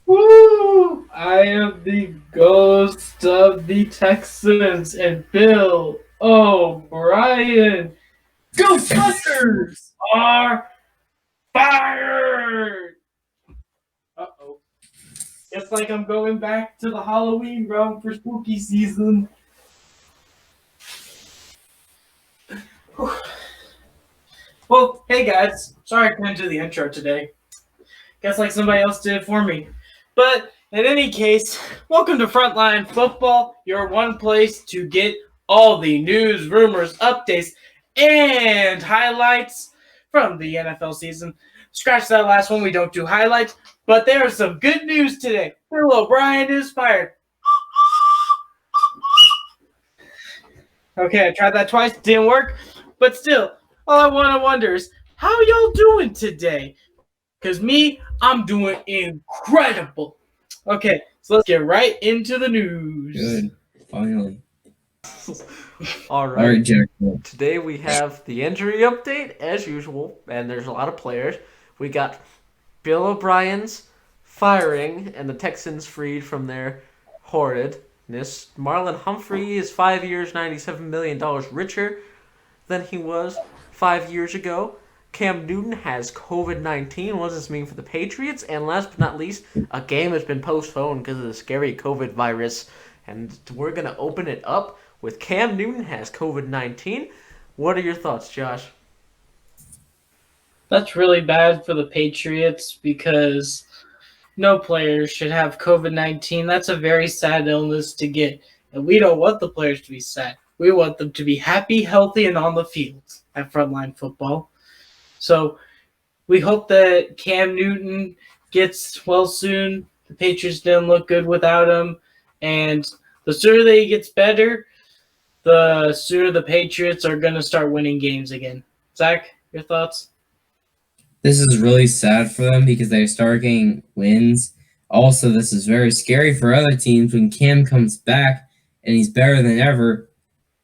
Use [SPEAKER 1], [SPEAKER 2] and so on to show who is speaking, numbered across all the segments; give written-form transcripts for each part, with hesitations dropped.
[SPEAKER 1] Woo! I am the ghost of the Texans and Bill O'Brien. Ghostbusters are fired! Uh-oh. It's like I'm going back to the Halloween realm for spooky season. Well, hey guys. Sorry I couldn't do the intro today. Guess like somebody else did it for me. But in any case, welcome to Frontline Football, your one place to get all the news, rumors, updates, and highlights from the NFL season. Scratch that last one, we don't do highlights, but there is some good news today. Bill O'Brien is fired. Okay, I tried that twice, didn't work, but still, all I want to wonder is how y'all doing today? Because me, I'm doing incredible. Okay, so let's get right into the news.
[SPEAKER 2] Good. Finally.
[SPEAKER 3] All
[SPEAKER 2] All right,
[SPEAKER 3] right.
[SPEAKER 2] Jack.
[SPEAKER 3] Today we have the injury update as usual, and there's a lot of players. We got Bill O'Brien's firing and the Texans freed from their horridness. Marlon Humphreys is 5 years, $97 million richer than he was 5 years ago. Cam Newton has COVID-19. What does this mean for the Patriots? And last but not least, a game has been postponed because of the scary COVID virus. And we're going to open it up with Cam Newton has COVID-19. What are your thoughts, Josh?
[SPEAKER 1] That's really bad for the Patriots because no players should have COVID-19. That's a very sad illness to get. And we don't want the players to be sad. We want them to be happy, healthy, and on the field at Frontline Football. So we hope that Cam Newton gets well soon. The Patriots didn't look good without him. And the sooner that he gets better, the sooner the Patriots are going to start winning games again. Zach, your thoughts?
[SPEAKER 2] This is really sad for them because they start getting wins. Also, this is very scary for other teams when Cam comes back and he's better than ever.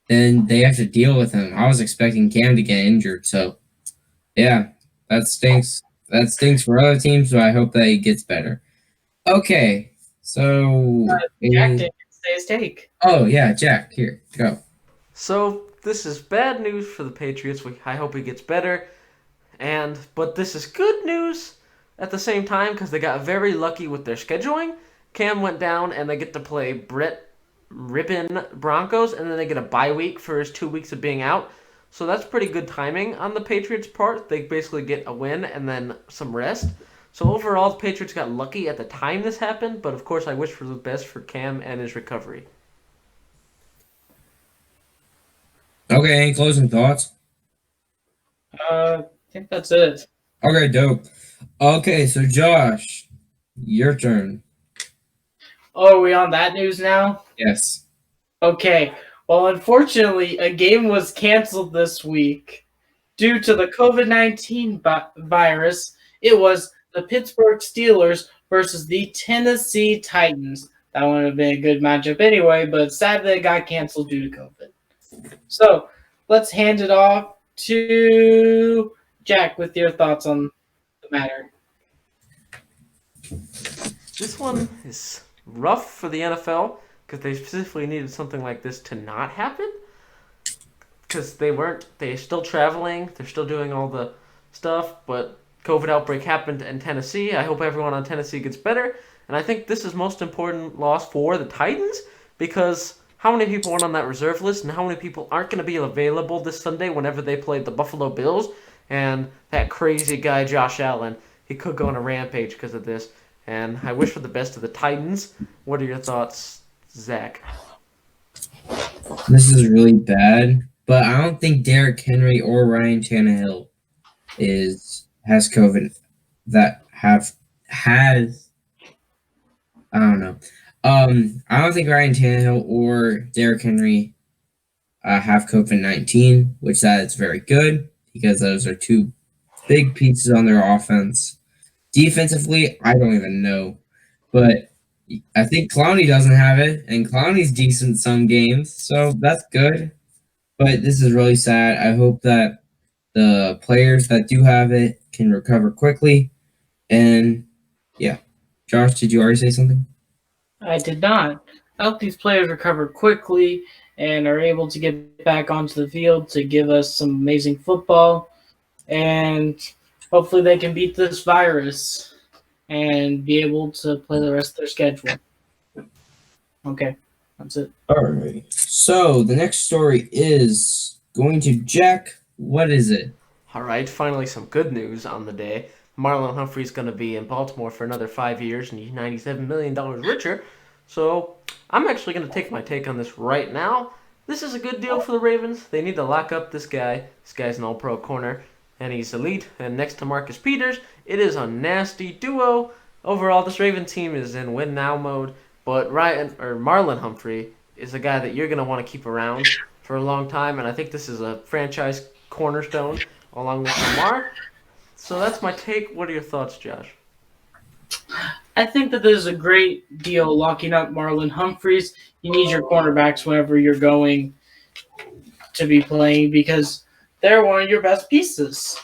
[SPEAKER 2] Then they have to deal with him. I was expecting Cam to get injured, so yeah, that stinks. That stinks for other teams, but I hope that he gets better. Okay, so
[SPEAKER 1] Jack didn't say his take.
[SPEAKER 2] oh yeah, Jack, here, go.
[SPEAKER 3] So this is bad news for the Patriots. I hope he gets better. But this is good news at the same time because they got very lucky with their scheduling. Cam went down and they get to play Brett Rippin Broncos, and then they get a bye week for his 2 weeks of being out. So that's pretty good timing on the Patriots' part. They basically get a win and then some rest. So overall, the Patriots got lucky at the time this happened, but of course I wish for the best for Cam and his recovery.
[SPEAKER 2] Okay, any closing thoughts?
[SPEAKER 1] I think that's it.
[SPEAKER 2] Okay, dope. Okay, so Josh, your turn.
[SPEAKER 1] Oh, are we on that news now?
[SPEAKER 2] Yes.
[SPEAKER 1] Okay. Well, unfortunately, a game was canceled this week due to the COVID-19 virus. It was the Pittsburgh Steelers versus the Tennessee Titans. That would have been a good matchup anyway, but sadly it got canceled due to COVID. So let's hand it off to Jack with your thoughts on the matter.
[SPEAKER 3] This one is rough for the NFL because they specifically needed something like this to not happen. Because they're still traveling, they're still doing all the stuff, but COVID outbreak happened in Tennessee. I hope everyone on Tennessee gets better. And I think this is most important loss for the Titans because how many people went on that reserve list and how many people aren't going to be available this Sunday whenever they play the Buffalo Bills and that crazy guy Josh Allen. He could go on a rampage because of this. And I wish for the best of the Titans. What are your thoughts, Zach?
[SPEAKER 2] This is really bad, but I don't think Derrick Henry or Ryan Tannehill has COVID. That has I don't know. I don't think Ryan Tannehill or Derrick Henry have COVID-19, which that is very good because those are two big pieces on their offense. Defensively, I don't even know, but I think Clowney doesn't have it, and Clowney's decent some games, so that's good. But this is really sad. I hope that the players that do have it can recover quickly, and yeah, Josh, did you already say something?
[SPEAKER 1] I did not. I hope these players recover quickly and are able to get back onto the field to give us some amazing football. And hopefully they can beat this virus and be able to play the rest of their schedule. Okay, that's it.
[SPEAKER 2] All right. So the next story is going to Jack. What is it?
[SPEAKER 3] All right, finally some good news on the day. Marlon Humphreys going to be in Baltimore for another 5 years, and he's $97 million richer. So I'm actually going to take my take on this right now. This is a good deal for the Ravens. They need to lock up this guy. This guy's an all-pro corner, and he's elite. And next to Marcus Peters, it is a nasty duo. Overall, this Raven team is in win-now mode, but Marlon Humphrey is a guy that you're going to want to keep around for a long time, and I think this is a franchise cornerstone along with Lamar. So that's my take. What are your thoughts, Josh?
[SPEAKER 1] I think that this is a great deal locking up Marlon Humphreys. You need your cornerbacks whenever you're going to be playing because they're one of your best pieces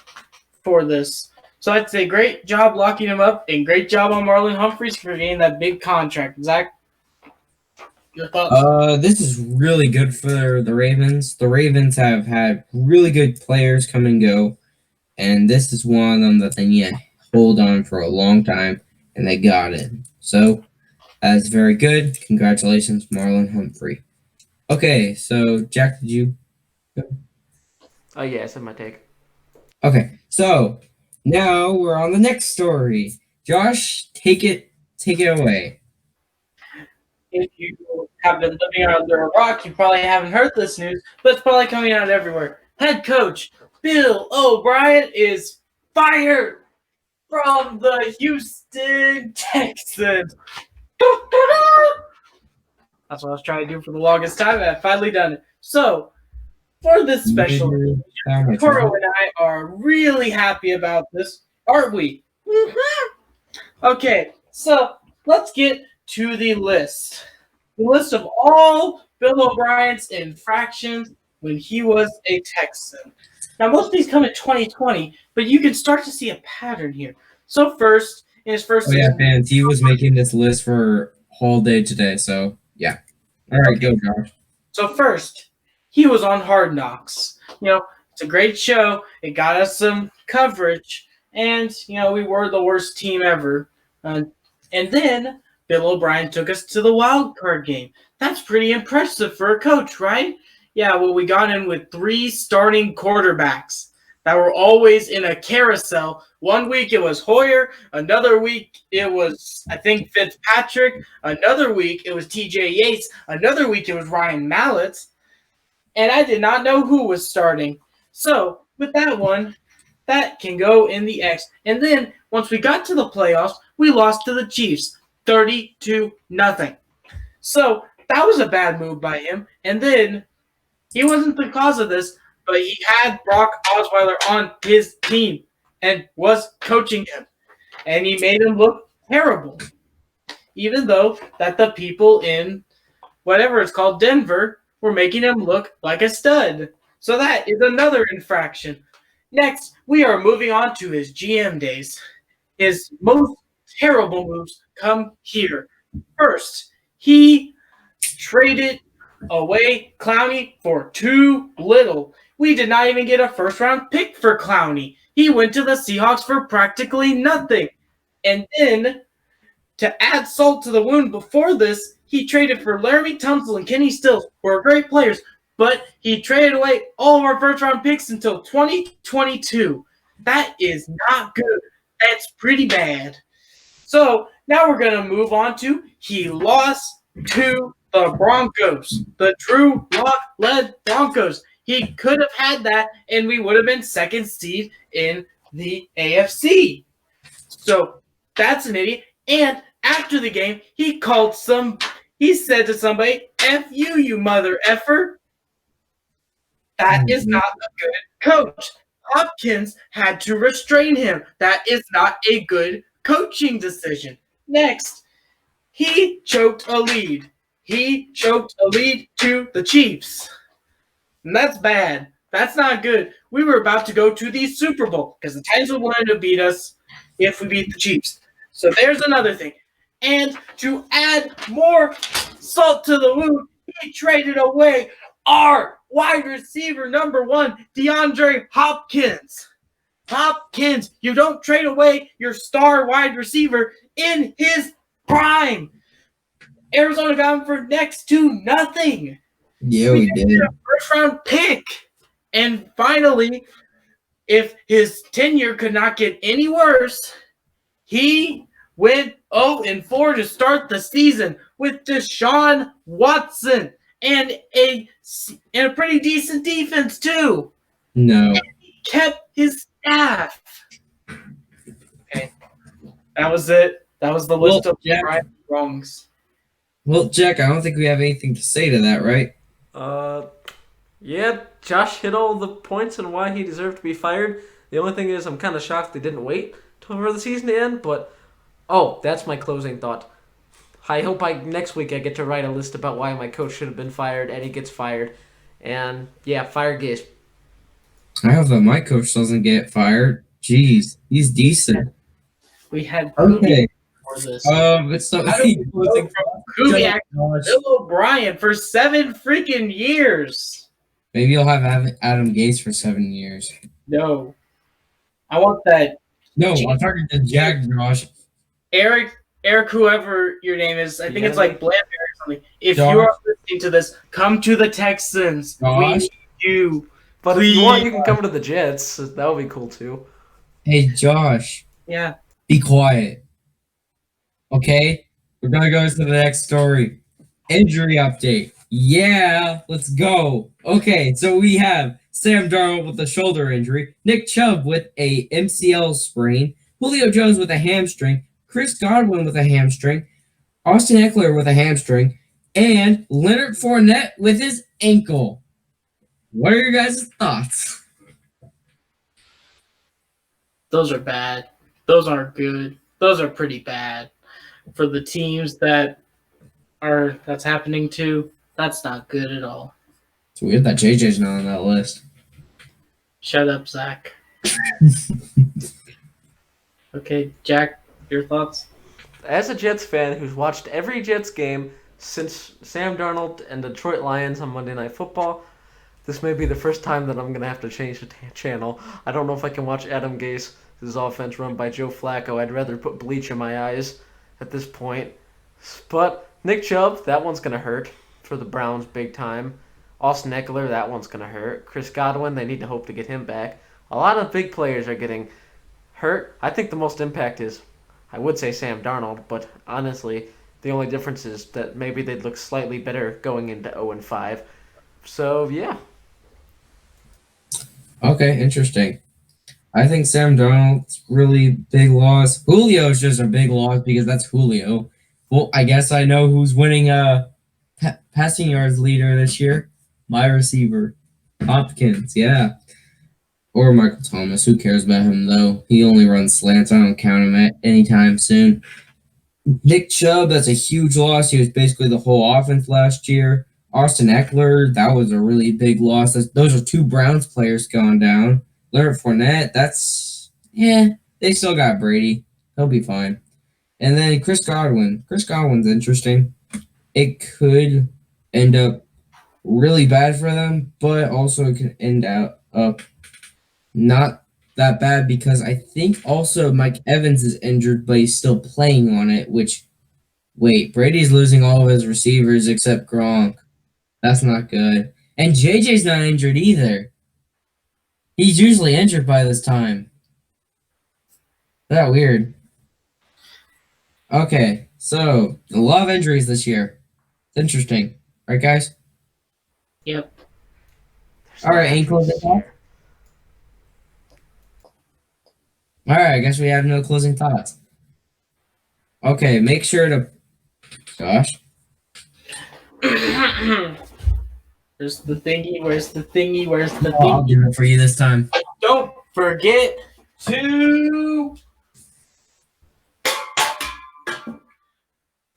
[SPEAKER 1] for this. So I'd say great job locking him up and great job on Marlon Humphreys for getting that big contract. Zach, your thoughts?
[SPEAKER 2] This is really good for the Ravens. The Ravens have had really good players come and go, and this is one of them that they need to hold on for a long time, and they got it. So that's very good. Congratulations, Marlon Humphrey. Okay, so Jack, did you?
[SPEAKER 3] Oh yeah, I said my take.
[SPEAKER 2] Okay, so now we're on the next story. Josh, take it away.
[SPEAKER 1] If you have been living under a rock, you probably haven't heard this news, but it's probably coming out everywhere. Head coach Bill O'Brien is fired from the Houston Texans. That's what I was trying to do for the longest time, and I've finally done it. So, for this special, Toro and I are really happy about this, aren't we? Okay, so let's get to the list. The list of all Bill O'Brien's infractions when he was a Texan. Now, most of these come in 2020, but you can start to see a pattern here. So first, in his first
[SPEAKER 2] season, fans, he was making this list for whole day today, so yeah. All right, go, Josh.
[SPEAKER 1] So first, he was on Hard Knocks. It's a great show. It got us some coverage, and, we were the worst team ever. And then Bill O'Brien took us to the wild card game. That's pretty impressive for a coach, right? Yeah, well, we got in with 3 starting quarterbacks that were always in a carousel. One week it was Hoyer. Another week it was, I think, Fitzpatrick. Another week it was TJ Yates. Another week it was Ryan Mallett. And I did not know who was starting. So with that one, that can go in the X. And then once we got to the playoffs, we lost to the Chiefs, 30-0. So that was a bad move by him. And then he wasn't the cause of this, but he had Brock Osweiler on his team and was coaching him. And he made him look terrible. Even though that the people in whatever it's called, Denver, were making him look like a stud. So that is another infraction. Next, we are moving on to his GM days. His most terrible moves come here. First, he traded away Clowney for too little. We did not even get a first-round pick for Clowney. He went to the Seahawks for practically nothing. And then, to add salt to the wound before this, he traded for Laramie Tunsil and Kenny Stills, who are great players, but he traded away all of our first-round picks until 2022. That is not good. That's pretty bad. So now we're going to move on to he lost to the Broncos, the Drew Lock-led Broncos. He could have had that, and we would have been second seed in the AFC. So that's an idiot. And after the game, he said to somebody, F you, you mother effer. That is not a good coach. Hopkins had to restrain him. That is not a good coaching decision. Next, he choked a lead. He choked a lead to the Chiefs. And that's bad. That's not good. We were about to go to the Super Bowl because the Titans were going to beat us if we beat the Chiefs. So there's another thing. And to add more salt to the wound, he traded away our wide receiver number 1, DeAndre Hopkins. Hopkins, you don't trade away your star wide receiver in his prime. Arizona got him for next to nothing.
[SPEAKER 2] Yeah, we did.
[SPEAKER 1] A first-round pick. And finally, if his tenure could not get any worse, he went 0-4 to start the season with Deshaun Watson and a pretty decent defense too.
[SPEAKER 2] No.
[SPEAKER 1] And he kept his staff. Okay, that was it. That was the list of Brian wrongs.
[SPEAKER 2] Well, Jack, I don't think we have anything to say to that, right?
[SPEAKER 3] Yeah, Josh hit all the points and why he deserved to be fired. The only thing is I'm kind of shocked they didn't wait till for the season to end, but that's my closing thought. I hope next week I get to write a list about why my coach should have been fired and he gets fired. And yeah, fire Gase.
[SPEAKER 2] I hope that my coach doesn't get fired. Jeez, he's decent.
[SPEAKER 1] We had
[SPEAKER 2] okay.
[SPEAKER 1] For this.
[SPEAKER 2] It's so
[SPEAKER 1] Kubiak, Bill O'Brien for 7 freaking years.
[SPEAKER 2] Maybe you'll have Adam Gase for 7 years.
[SPEAKER 1] No, I want that.
[SPEAKER 2] No, I'm talking to Jack, Josh.
[SPEAKER 1] Eric, whoever your name is, I think it's like Bland or something. If
[SPEAKER 2] Josh.
[SPEAKER 1] you are listening to this, come to the Texans.
[SPEAKER 2] Josh.
[SPEAKER 1] We need you.
[SPEAKER 3] But
[SPEAKER 1] please.
[SPEAKER 3] if you want, you can come to the Jets. That would be cool too.
[SPEAKER 2] Hey, Josh.
[SPEAKER 1] Yeah.
[SPEAKER 2] Be quiet. Okay? We're going to go to the next story. Injury update. Yeah, let's go. Okay, so we have Sam Darnold with a shoulder injury, Nick Chubb with a MCL sprain, Julio Jones with a hamstring, Chris Godwin with a hamstring, Austin Eckler with a hamstring, and Leonard Fournette with his ankle. What are your guys' thoughts?
[SPEAKER 1] Those are bad. Those aren't good. Those are pretty bad. For the teams that's happening to, that's not good at all.
[SPEAKER 2] It's weird that JJ's not on that list.
[SPEAKER 1] Shut up, Zach. Okay, Jack, your thoughts?
[SPEAKER 3] As a Jets fan who's watched every Jets game since Sam Darnold and Detroit Lions on Monday Night Football, this may be the first time that I'm going to have to change the channel. I don't know if I can watch Adam Gase, his offense run by Joe Flacco. I'd rather put bleach in my eyes at this point. But Nick Chubb, that one's going to hurt for the Browns big time. Austin Eckler, that one's going to hurt. Chris Godwin, they need to hope to get him back. A lot of big players are getting hurt. I think the most impact is, I would say Sam Darnold, but honestly, the only difference is that maybe they'd look slightly better going into 0-5. So, yeah.
[SPEAKER 2] Okay, interesting. I think Sam Darnold's really big loss. Julio's just a big loss because that's Julio. Well, I guess I know who's winning passing yards leader this year. My receiver, Hopkins, yeah. Or Michael Thomas. Who cares about him, though? He only runs slants. I don't count him at anytime soon. Nick Chubb, that's a huge loss. He was basically the whole offense last year. Austin Eckler, that was a really big loss. Those are 2 Browns players going down. Leonard Fournette, they still got Brady. He'll be fine. And then Chris Godwin. Chris Godwin's interesting. It could end up really bad for them, but also it could end up not that bad because I think also Mike Evans is injured, but he's still playing on it, wait, Brady's losing all of his receivers except Gronk. That's not good. And JJ's not injured either. He's usually injured by this time. That weird. Okay, so a lot of injuries this year. It's interesting. Right, guys?
[SPEAKER 1] Yep.
[SPEAKER 2] All right, any closing thoughts? All right, I guess we have no closing thoughts. Okay, make sure to... Gosh.
[SPEAKER 1] Where's the thingy? Where's the thingy? Where's the
[SPEAKER 2] Oh, I'll
[SPEAKER 1] thingy?
[SPEAKER 2] do it for you this time.
[SPEAKER 1] Don't forget to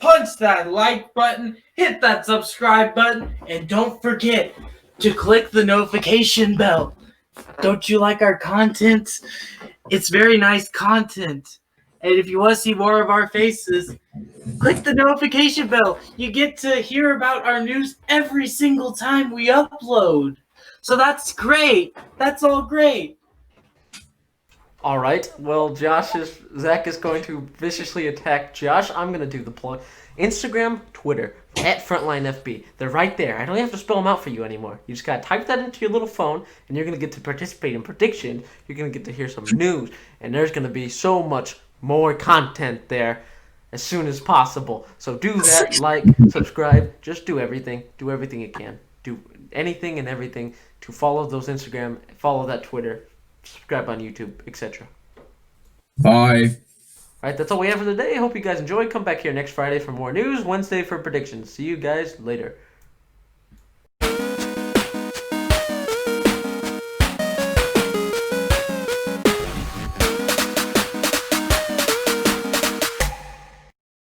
[SPEAKER 1] punch that like button, hit that subscribe button, and don't forget to click the notification bell. Don't you like our content? It's very nice content. And if you want to see more of our faces, click the notification bell. You get to hear about our news every single time we upload. So that's great. That's all great.
[SPEAKER 3] All right. Well, Zach is going to viciously attack Josh. I'm going to do the plug. Instagram, Twitter, @FrontlineFB. They're right there. I don't have to spell them out for you anymore. You just got to type that into your little phone, and you're going to get to participate in predictions. You're going to get to hear some news, and there's going to be so much more content there as soon as possible. So do that, like, subscribe, just do everything. Do everything you can. Do anything and everything to follow those Instagram, follow that Twitter, subscribe on YouTube, etc.
[SPEAKER 2] Bye.
[SPEAKER 3] Alright, that's all we have for today. Hope you guys enjoyed. Come back here next Friday for more news, Wednesday for predictions. See you guys later.